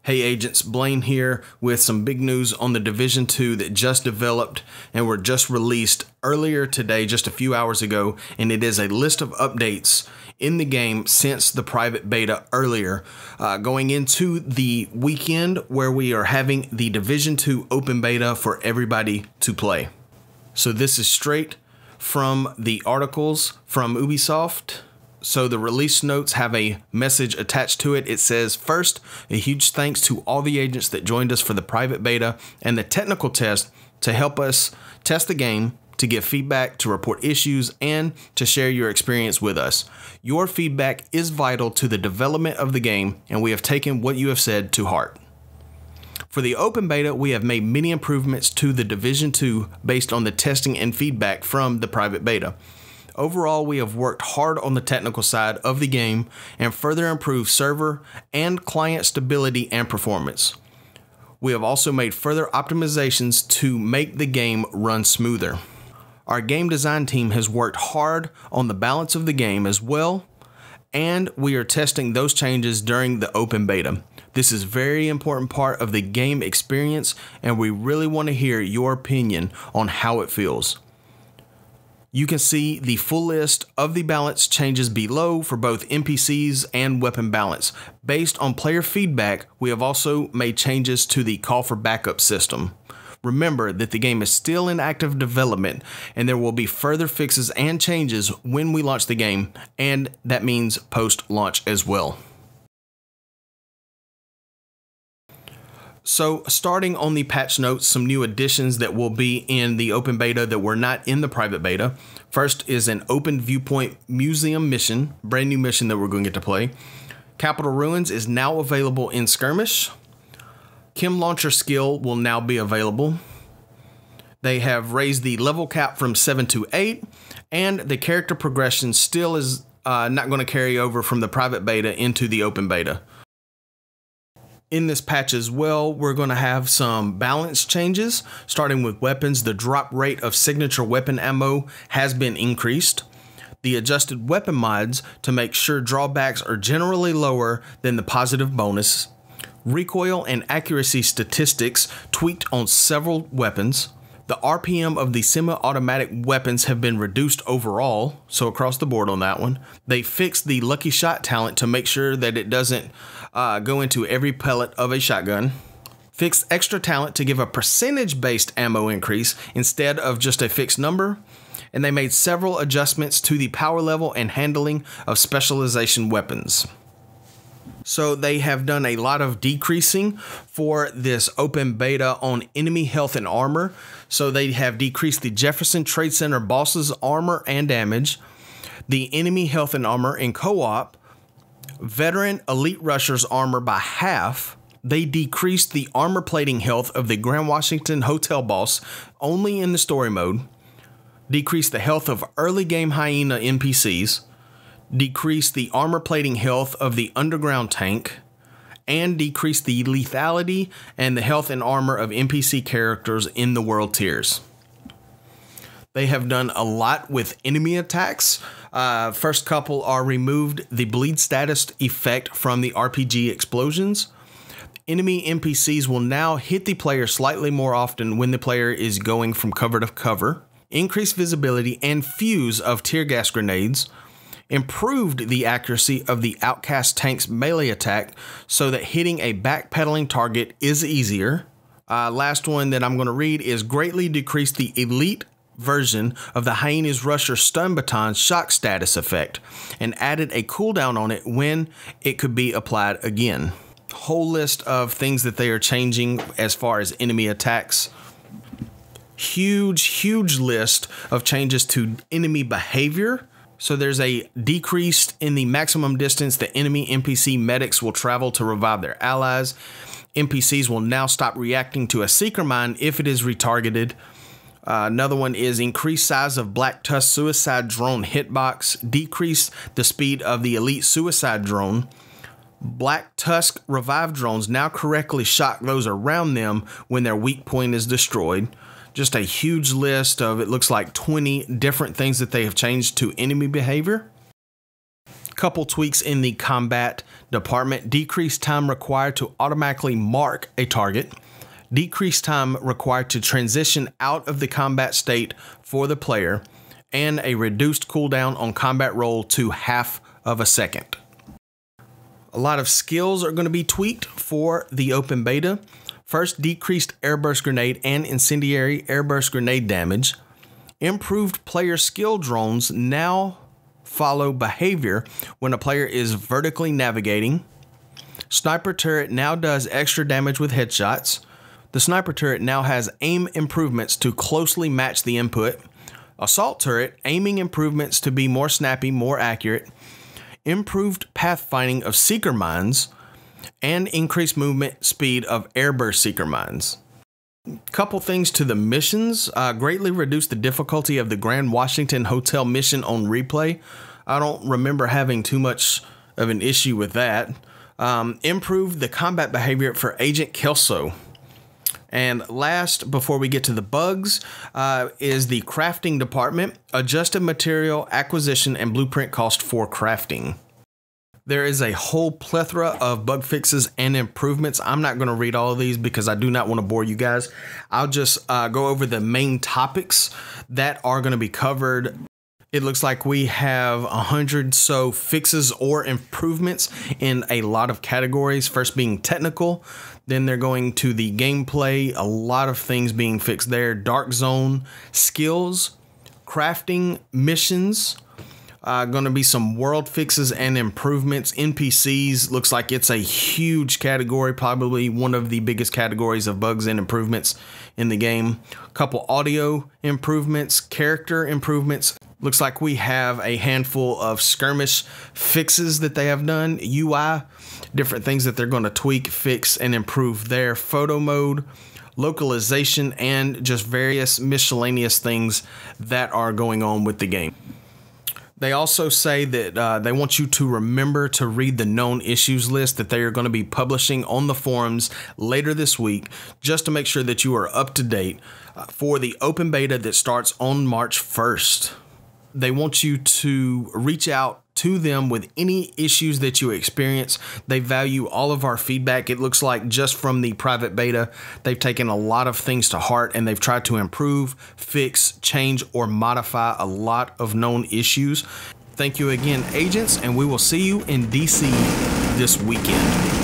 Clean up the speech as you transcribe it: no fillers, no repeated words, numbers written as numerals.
Hey agents, Blane here with some big news on the Division 2 that just developed and were just released earlier today, just a few hours ago, and it is a list of updates in the game since the private beta earlier, going into the weekend where we are having the Division 2 open beta for everybody to play. So this is straight from the articles from Ubisoft. So the release notes have a message attached to it. It says, first, a huge thanks to all the agents that joined us for the private beta and the technical test to help us test the game, to give feedback, to report issues, and to share your experience with us. Your feedback is vital to the development of the game, and we have taken what you have said to heart. For the open beta, we have made many improvements to the Division 2 based on the testing and feedback from the private beta. Overall, we have worked hard on the technical side of the game and further improved server and client stability and performance. We have also made further optimizations to make the game run smoother. Our game design team has worked hard on the balance of the game as well, and we are testing those changes during the open beta. This is a very important part of the game experience, and we really want to hear your opinion on how it feels. You can see the full list of the balance changes below for both NPCs and weapon balance. Based on player feedback, we have also made changes to the call for backup system. Remember that the game is still in active development and there will be further fixes and changes when we launch the game, and that means post-launch as well. So starting on the patch notes, some new additions that will be in the open beta that were not in the private beta. First is an open viewpoint museum mission, brand new mission that we're going to get to play. Capital Ruins is now available in skirmish. Chem Launcher skill will now be available. They have raised the level cap from 7 to 8, and the character progression still is not going to carry over from the private beta into the open beta. In this patch as well, we're going to have some balance changes. Starting with weapons, the drop rate of signature weapon ammo has been increased. The adjusted weapon mods to make sure drawbacks are generally lower than the positive bonus. Recoil and accuracy statistics tweaked on several weapons. The RPM of the semi-automatic weapons have been reduced overall, so across the board on that one. They fixed the lucky shot talent to make sure that it doesn't go into every pellet of a shotgun. Fixed extra talent to give a percentage-based ammo increase instead of just a fixed number. And they made several adjustments to the power level and handling of specialization weapons. So they have done a lot of decreasing for this open beta on enemy health and armor. So they have decreased the Jefferson Trade Center boss's armor and damage, the enemy health and armor in co-op, veteran elite rushers armor by half. They decreased the armor plating health of the Grand Washington Hotel boss only in the story mode, decreased the health of early game hyena NPCs, decrease the armor plating health of the underground tank, and decrease the lethality and the health and armor of NPC characters in the world tiers. They have done a lot with enemy attacks. First couple are removed the bleed status effect from the RPG explosions. Enemy NPCs will now hit the player slightly more often when the player is going from cover to cover. Increased visibility and fuse of tear gas grenades. Improved the accuracy of the Outcast tank's melee attack so that hitting a backpedaling target is easier. Last one that I'm going to read is greatly decreased the elite version of the Hyena's Rusher stun baton shock status effect and added a cooldown on it when it could be applied again. Whole list of things that they are changing as far as enemy attacks. Huge list of changes to enemy behavior. So there's a decrease in the maximum distance that enemy NPC medics will travel to revive their allies. NPCs will now stop reacting to a seeker mine if it is retargeted. Another one is increased size of Black Tusk suicide drone hitbox, decrease the speed of the elite suicide drone. Black Tusk revive drones now correctly shock those around them when their weak point is destroyed. Just a huge list of, it looks like 20 different things that they have changed to enemy behavior. Couple tweaks in the combat department, decreased time required to automatically mark a target, decreased time required to transition out of the combat state for the player, and a reduced cooldown on combat roll to half of a second. A lot of skills are going to be tweaked for the open beta. First, decreased airburst grenade and incendiary airburst grenade damage. Improved player skill drones now follow behavior when a player is vertically navigating. Sniper turret now does extra damage with headshots. The sniper turret now has aim improvements to closely match the input. Assault turret aiming improvements to be more snappy, more accurate. Improved pathfinding of seeker mines, and increased movement speed of airburst seeker mines. Couple things to the missions. Greatly reduced the difficulty of the Grand Washington Hotel mission on replay. I don't remember having too much of an issue with that. Improved the combat behavior for Agent Kelso. And last, before we get to the bugs, is the crafting department. Adjusted material acquisition and blueprint cost for crafting. There is a whole plethora of bug fixes and improvements. I'm not going to read all of these because I do not want to bore you guys. I'll just go over the main topics that are going to be covered. It looks like we have 100 so fixes or improvements in a lot of categories. First being technical, then they're going to the gameplay, a lot of things being fixed there. Dark zone, skills, crafting, missions, going to be some world fixes and improvements. NPCs, looks like it's a huge category, probably one of the biggest categories of bugs and improvements in the game. A couple audio improvements, character improvements. Looks like we have a handful of skirmish fixes that they have done. UI, different things that they're going to tweak, fix, and improve there. Photo mode, localization, and just various miscellaneous things that are going on with the game. They also say that they want you to remember to read the known issues list that they are going to be publishing on the forums later this week, just to make sure that you are up to date for the open beta that starts on March 1st. They want you to reach out to them with any issues that you experience. They value all of our feedback. It looks like just from the private beta, they've taken a lot of things to heart and they've tried to improve, fix, change, or modify a lot of known issues. Thank you again, agents, and we will see you in DC this weekend.